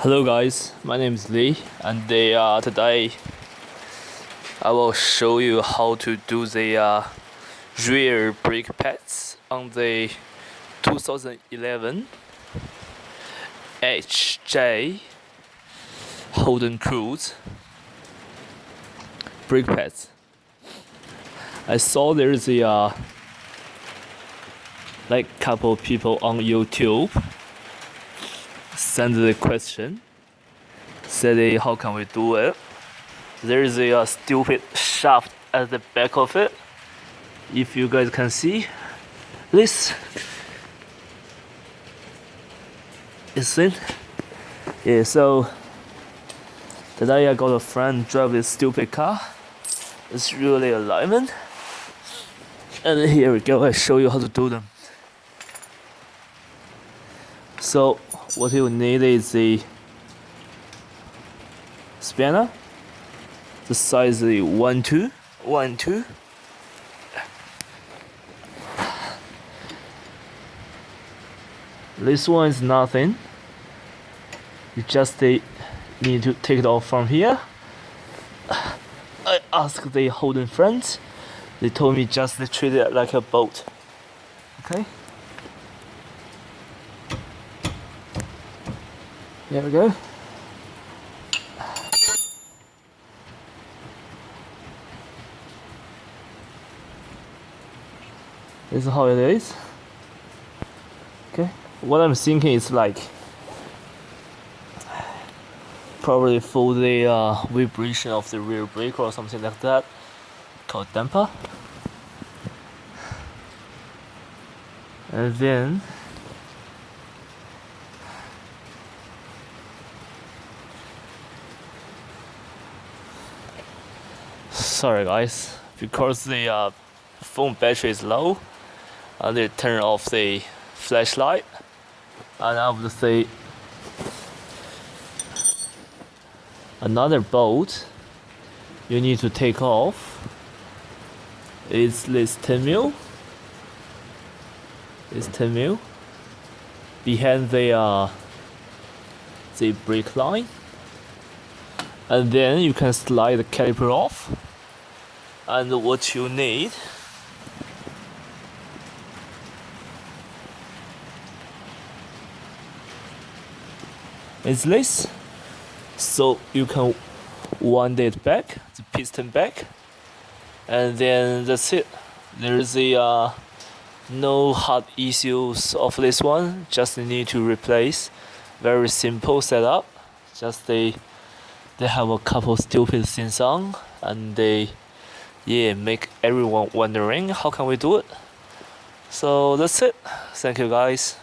Hello guys, my name is Lee, and today I will show you how to do the rear brake pads on the 2011 HJ Holden Cruze brake pads. I saw there's a couple people on YouTube send the question, said how can we do it. There is a stupid shaft at the back of it. If you guys can see this, is it? Yeah, so today I got a friend drive this stupid car. It's really alignment, and here we go. I show you how to do them. So what you need is the spanner. The size is 1-2. This one is nothing. You just need to take it off from here. I asked the Holden friends. They told me just to treat it like a bolt. Okay. There we go. This is how it is. Okay. What I'm thinking is probably for the vibration of the rear brake or something like that, called damper. And then sorry guys, because the phone battery is low, I need to turn off the flashlight, and I would say another bolt you need to take off is this 10 mil. It's 10 mil behind the brake line, and then you can slide the caliper off. And what you need is this, so you can wind it back, the piston back, and then that's it. There's no hard issues of this one, just need to replace. Very simple setup. Just they have a couple stupid things on, and they make everyone wondering how can we do it. So that's it. Thank you guys.